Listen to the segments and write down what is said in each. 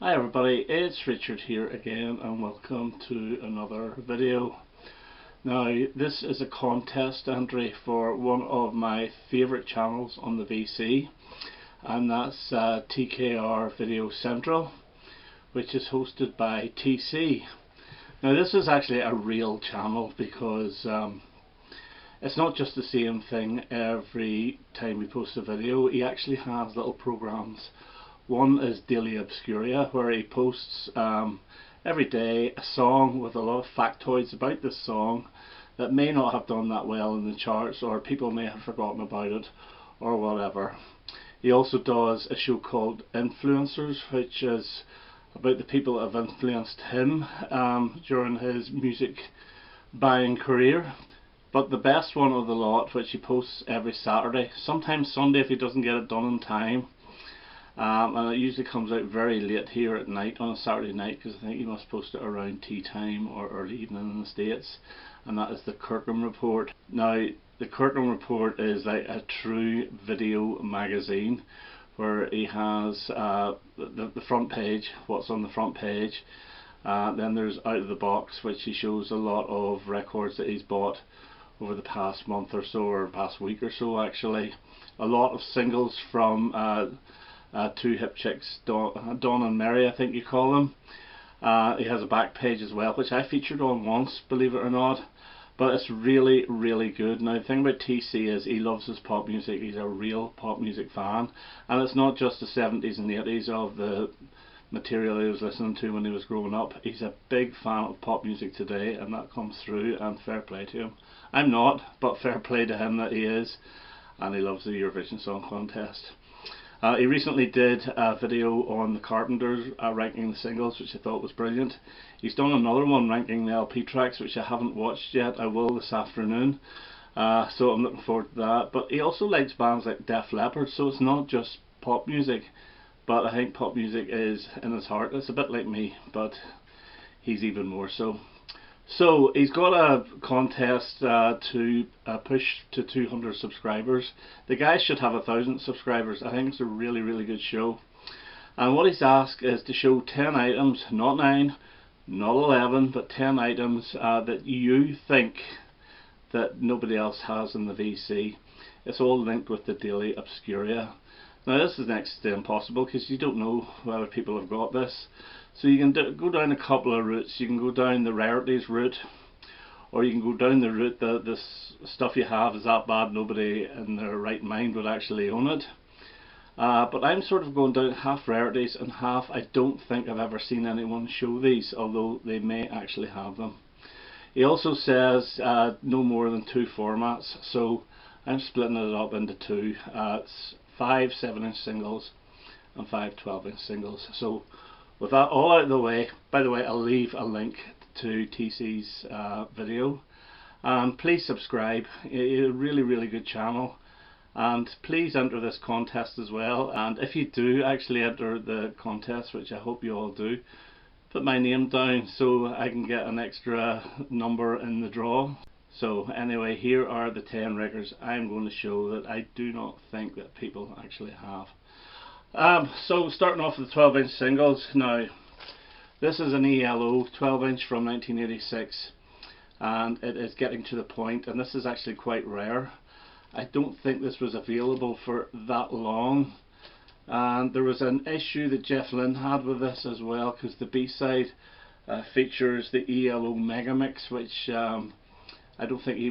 Hi everybody, it's Richard here again and welcome to another video. Now this is a contest entry for one of my favourite channels on the VC, and that's TKR VideoCentral, which is hosted by TC. Now this is actually a real channel because it's not just the same thing every time we post a video. He actually has little programs. One is Daily Obscuria, where he posts every day a song with a lot of factoids about this song that may not have done that well in the charts, or people may have forgotten about it, or whatever. He also does a show called Influencers, which is about the people that have influenced him during his music buying career. But the best one of the lot, which he posts every Saturday, sometimes Sunday if he doesn't get it done in time, and it usually comes out very late here at night on a Saturday night, because I think you must post it around tea time or early evening in the States, and that is the Kirkham Report. Now the Kirkham Report is like a true video magazine, where he has the front page, what's on the front page, then there's Out of the Box, which he shows a lot of records that he's bought over the past month or so, or past week or so actually. A lot of singles from Two Hip Chicks, Dawn and Mary, I think you call them. He has a back page as well, which I featured on once, believe it or not, but it's really, really good. Now the thing about TC is he loves his pop music. He's a real pop music fan, and it's not just the 70s and the 80s of the material he was listening to when he was growing up. He's a big fan of pop music today, and that comes through, and fair play to him. I'm not, but fair play to him that he is, and he loves the Eurovision Song Contest. He recently did a video on the Carpenters ranking the singles, which I thought was brilliant. He's done another one ranking the LP tracks, which I haven't watched yet. I will this afternoon, so I'm looking forward to that. But he also likes bands like Def Leppard, so it's not just pop music, but I think pop music is in his heart. It's a bit like me, but he's even more so. So he's got a contest to push to 200 subscribers. The guy should have 1,000 subscribers. I think it's a really, really good show. And what he's asked is to show 10 items, not 9, not 11, but 10 items that you think that nobody else has in the VC. It's all linked with the Daily Obscuria. Now this is next to impossible, because you don't know whether people have got this. So you can go down a couple of routes. You can go down the rarities route, or you can go down the route that this stuff you have is that bad nobody in their right mind would actually own it. But I'm sort of going down half rarities and half I don't think I've ever seen anyone show these, although they may actually have them. He also says no more than 2 formats, so I'm splitting it up into 2. It's 5 7-inch singles and 5 12-inch singles. So with that all out of the way, by the way, I'll leave a link to TC's video, and please subscribe. It's a really, really good channel, and please enter this contest as well. And if you do actually enter the contest, which I hope you all do, put my name down so I can get an extra number in the draw. So anyway, here are the 10 records I'm going to show that I do not think that people actually have. So starting off with the 12-inch singles. Now this is an ELO 12-inch from 1986, and it is getting to the point, and this is actually quite rare. I don't think this was available for that long, and there was an issue that Jeff Lynne had with this as well, because the B-side features the ELO Megamix, which I don't think he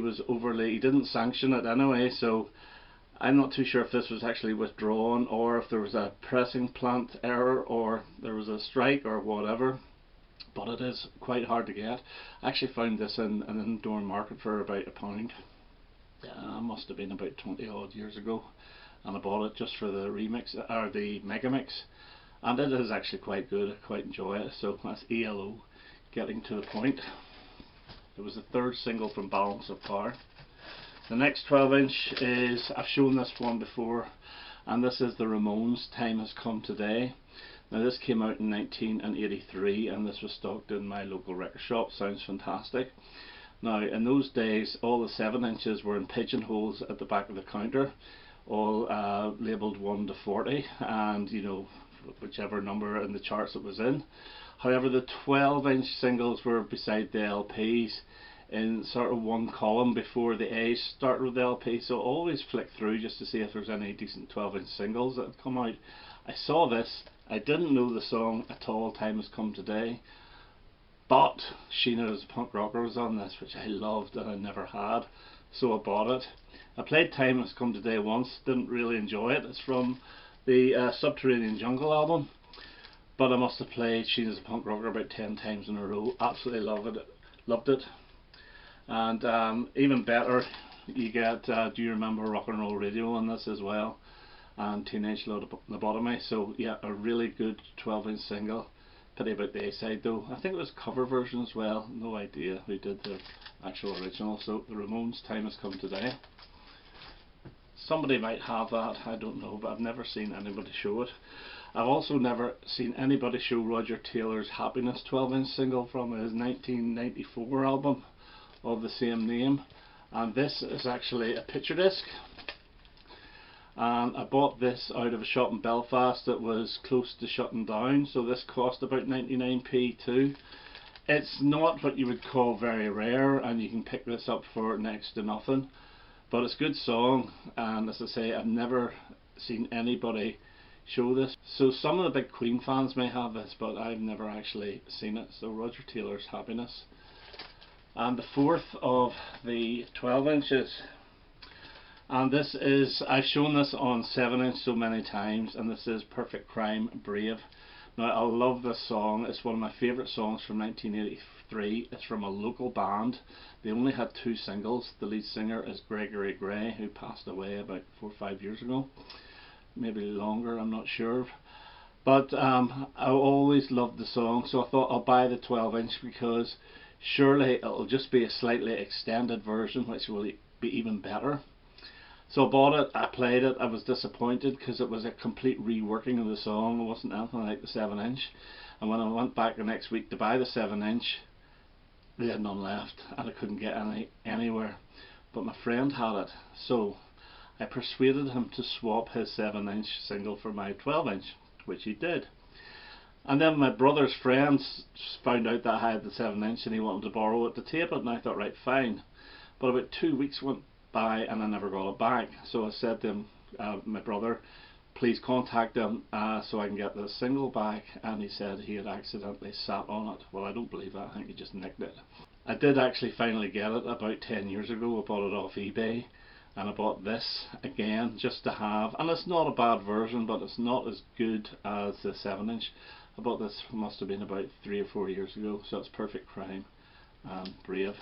didn't sanction it anyway, so I'm not too sure if this was actually withdrawn, or if there was a pressing plant error, or there was a strike or whatever, but it is quite hard to get. I actually found this in an indoor market for about £1. Must have been about 20 odd years ago, and I bought it just for the remix, or the Megamix, and it is actually quite good. I quite enjoy it. So that's ELO, Getting to the Point. It was the 3rd single from Balance of Power. The next 12-inch is, I've shown this one before, and this is the Ramones, Time Has Come Today. Now this came out in 1983, and this was stocked in my local record shop. Sounds fantastic. Now in those days all the 7-inches were in pigeonholes at the back of the counter, all labelled 1 to 40, and you know, whichever number in the charts it was in. However, the 12-inch singles were beside the LPs in sort of one column before the A's started with the LP, so I always flick through just to see if there's any decent 12-inch singles that had come out. I saw this, I didn't know the song at all, Time Has Come Today, but Sheena as a Punk Rocker was on this, which I loved and I never had, so I bought it. I played Time Has Come Today once, didn't really enjoy it. It's from the Subterranean Jungle album, but I must have played Sheena as a Punk Rocker about 10 times in a row. Absolutely loved it. And even better, you get Do You Remember Rock and Roll Radio on this as well, and Teenage Lobotomy. So yeah, a really good 12-inch single. Pity about the A-side though. I think it was a cover version as well. No idea who did the actual original. So the Ramones, Time Has Come Today. Somebody might have that, I don't know, but I've never seen anybody show it. I've also never seen anybody show Roger Taylor's Happiness 12-inch single from his 1994 album of the same name, and this is actually a picture disc, and I bought this out of a shop in Belfast that was close to shutting down, so this cost about 99p too. It's not what you would call very rare, and you can pick this up for next to nothing, but it's a good song, and as I say, I've never seen anybody show this. So some of the big Queen fans may have this, but I've never actually seen it. So Roger Taylor's Happiness. And the fourth of the 12 inches, and this is, I've shown this on 7-inch so many times, and this is Perfect Crime, Brave. Now I love this song, it's one of my favourite songs from 1983. It's from a local band. They only had 2 singles. The lead singer is Gregory Gray, who passed away about 4 or 5 years ago, maybe longer, I'm not sure. But I always loved the song, so I thought I'll buy the 12-inch because surely it'll just be a slightly extended version, which will be even better. So I bought it, I played it, I was disappointed because it was a complete reworking of the song. It wasn't anything like the 7-inch. And when I went back the next week to buy the 7-inch, they had none left and I couldn't get any anywhere. But my friend had it, so I persuaded him to swap his 7-inch single for my 12-inch, which he did. And then my brother's friends found out that I had the 7-inch and he wanted to borrow it to tape it, and I thought, right, fine. But about 2 weeks went by and I never got it back. So I said to him, my brother, please contact him so I can get the single back, and he said he had accidentally sat on it. Well, I don't believe that, I think he just nicked it. I did actually finally get it about 10 years ago. I bought it off eBay, and I bought this again just to have, and it's not a bad version, but it's not as good as the 7-inch. I bought this, must have been about 3 or 4 years ago, so it's Perfect Crime and Brave.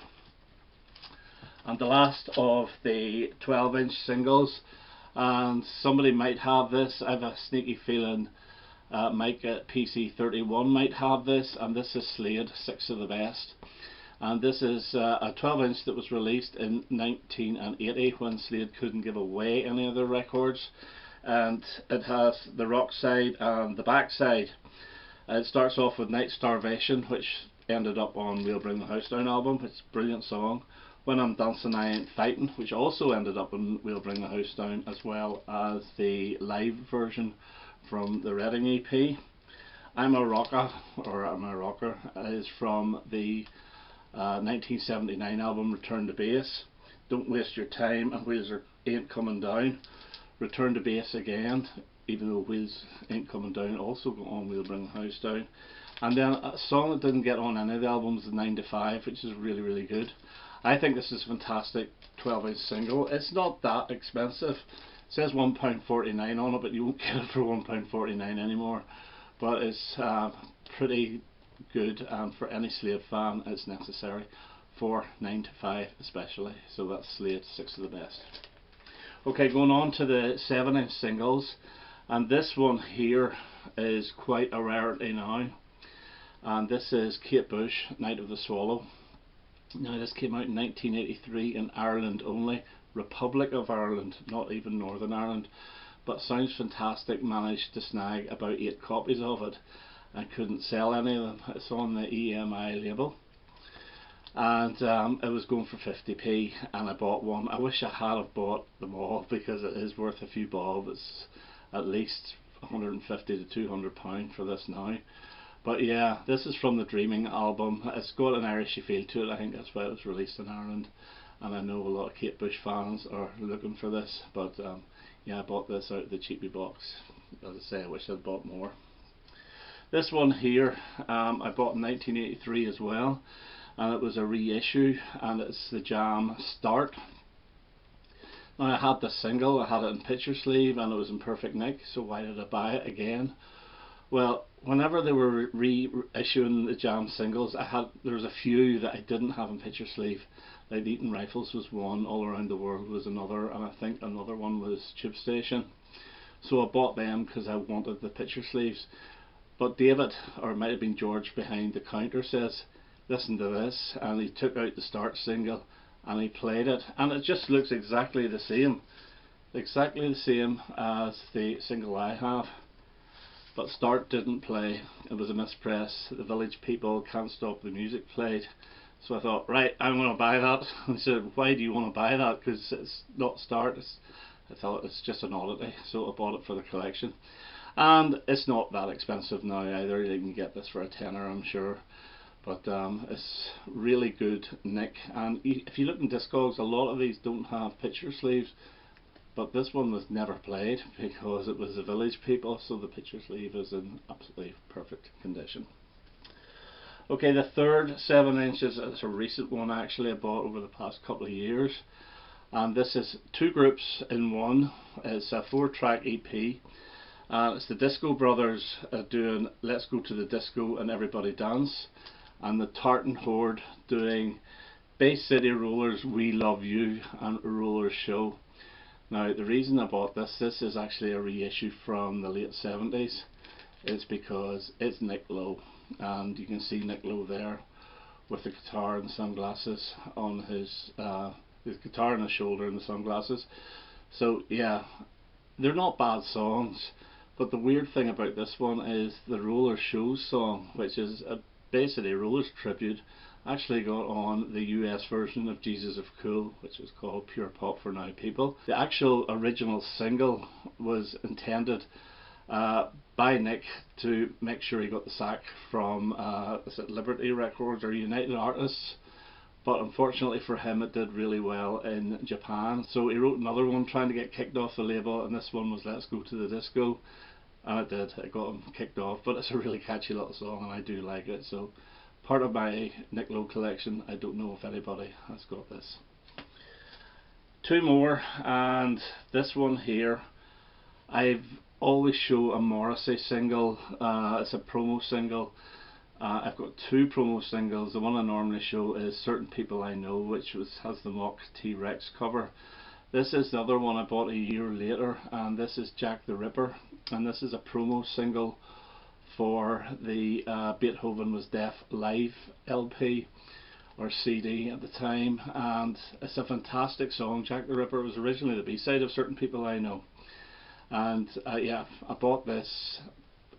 And the last of the 12-inch singles, and somebody might have this, I have a sneaky feeling Mike at PC31 might have this, and this is Slade, 6 of the Best. And this is a 12-inch that was released in 1980 when Slade couldn't give away any of their records, and it has the rock side and the back side. It starts off with Night Starvation, which ended up on We'll Bring the House Down album. It's a brilliant song. When I'm Dancing I Ain't Fighting, which also ended up on We'll Bring the House Down, as well as the live version from the Reading EP. I'm a Rocker, or I'm a Rocker, is from the 1979 album Return to Base. Don't Waste Your Time and Wheels Ain't Coming Down. Return to Base again, even though Wheels Ain't Coming Down also go on We'll Bring the House Down. And then a song that didn't get on any of the albums is 9 to 5, which is really, really good. I think this is a fantastic 12-inch single. It's not that expensive. It says £1.49 on it, but you won't get it for £1.49 anymore. But it's pretty good, and for any Slade fan it's necessary, for 9 to 5 especially. So that's Slade, 6 of the Best. Okay, going on to the 7-inch singles, and this one here is quite a rarity now, and this is Kate Bush, Night of the Swallow. Now this came out in 1983 in Ireland only, Republic of Ireland, not even Northern Ireland, but sounds fantastic. Managed to snag about 8 copies of it and couldn't sell any of them. It's on the EMI label, and it was going for 50p, and I bought one. I wish I had have bought them all because it is worth a few bob. It's at least 150 to 200 pound for this now. But yeah, this is from the Dreaming album. It's got an Irishy feel to it. I think that's why it was released in Ireland, and I know a lot of Kate Bush fans are looking for this. But yeah, I bought this out of the cheapy box. As I say, I wish I'd bought more. This one here, I bought in 1983 as well, and it was a reissue, and it's the Jam Start. Now, I had the single, I had it in picture sleeve, and it was in perfect nick, so why did I buy it again? Well, whenever they were reissuing the Jam singles, there was a few that I didn't have in picture sleeve. Like Eaton Rifles was one, All Around the World was another, and I think another one was Tube Station. So I bought them because I wanted the picture sleeves. But David, or it might have been George behind the counter, says, listen to this, and he took out the Start single and he played it, and it just looks exactly the same as the single I have. But Start didn't play, it was a mispress. The Village People, Can't Stop the Music played. So I thought, right, I'm going to buy that. And he said, why do you want to buy that? Because it's not Start. I thought it's just an oddity, so I bought it for the collection. And it's not that expensive now either. You can get this for a tenner, I'm sure. But it's really good nick. And if you look in Discogs, a lot of these don't have picture sleeves. But this one was never played because it was the Village People, so the picture sleeve is in absolutely perfect condition. Okay, the third 7 inches is a recent one actually I bought over the past couple of years. And this is two groups in one. It's a 4-track EP. It's the Disco Brothers doing Let's Go to the Disco and Everybody Dance, and the Tartan Horde doing Bay City Rollers, We Love You, and Rollers Show. Now, the reason I bought this is actually a reissue from the late 70s. It's because it's Nick Lowe, and you can see Nick Lowe there with the guitar and the sunglasses on his guitar on his shoulder and the sunglasses. So yeah, they're not bad songs. But the weird thing about this one is the Roller Show song, which is basically a Rollers tribute, actually got on the US version of Jesus of Cool, which is called Pure Pop for Now People. The actual original single was intended by Nick to make sure he got the sack from is it Liberty Records or United Artists. But unfortunately for him, it did really well in Japan. So he wrote another one trying to get kicked off the label, and this one was Let's Go to the Disco. And it did, it got him kicked off. But it's a really catchy little song, and I do like it. So part of my Nick Lowe collection. I don't know if anybody has got this. Two more, and this one here, I've always show a Morrissey single. It's a promo single. I've got two promo singles. The one I normally show is Certain People I Know, which has the mock T-Rex cover. This is the other one I bought a year later, and this is Jack the Ripper, and this is a promo single for the Beethoven Was Deaf live LP or CD at the time, and it's a fantastic song. Jack the Ripper was originally the B-side of Certain People I Know, and yeah, I bought this.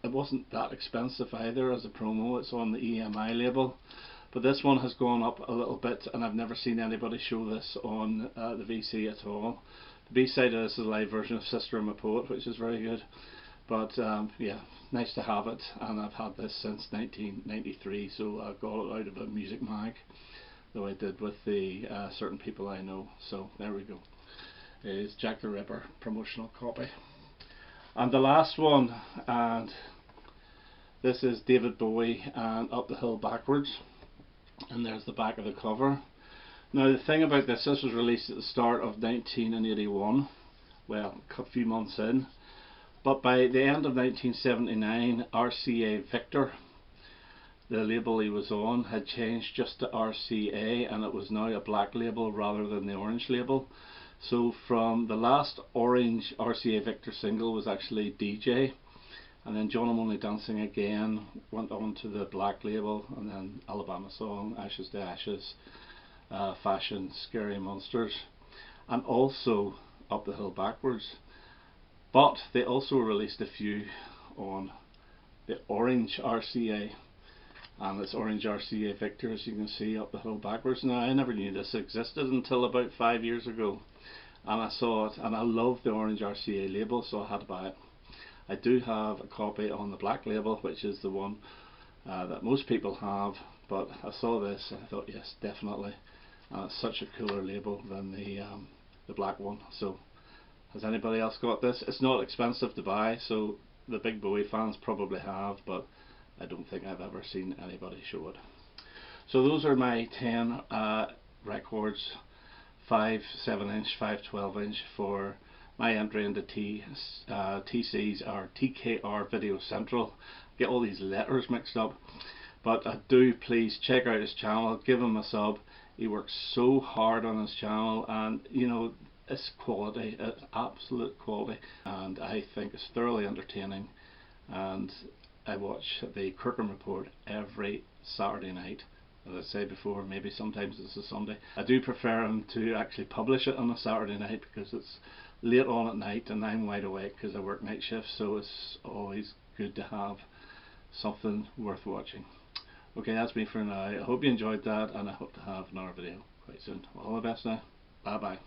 It wasn't that expensive either as a promo. It's on the EMI label, but this one has gone up a little bit, and I've never seen anybody show this on the VC at all. The B-side of this is a live version of Sister I'm a Poet, which is very good. But yeah, nice to have it, and I've had this since 1993, so I got it out of a music mag, though I did with the Certain People I Know. So there we go. Is Jack the Ripper promotional copy. And the last one, and this is David Bowie and Up the Hill Backwards, and there's the back of the cover. Now the thing about this was released at the start of 1981, well, a few months in, but by the end of 1979, RCA Victor, the label he was on, had changed just to RCA, and it was now a black label rather than the orange label. So from the last orange RCA Victor single was actually DJ, and then John I'm Only Dancing Again went on to the black label, and then Alabama Song, Ashes to Ashes, Fashion, Scary Monsters, and also Up the Hill Backwards. But they also released a few on the orange RCA, and it's orange RCA Victor, as you can see, Up the Hill Backwards. Now I never knew this existed until about 5 years ago, and I saw it, and I love the orange RCA label, so I had to buy it. I do have a copy on the black label, which is the one that most people have, but I saw this and I thought, yes, definitely. It's such a cooler label than the black one. So has anybody else got this? It's not expensive to buy, so the big Bowie fans probably have, but I don't think I've ever seen anybody show it. So those are my 10 records, 5 7-inch, 5 12-inch for my entry into TC's or TKR VideoCentral. Get all these letters mixed up, but do please check out his channel, give him a sub. He works so hard on his channel, and you know, it's quality, it's absolute quality, and I think it's thoroughly entertaining. And I watch the Crookham Report every Saturday night. As I said before, maybe sometimes it's a Sunday. I do prefer him to actually publish it on a Saturday night because it's late on at night and I'm wide awake because I work night shifts, so it's always good to have something worth watching. Okay, that's me for now. I hope you enjoyed that, and I hope to have another video quite soon. All the best now. Bye bye.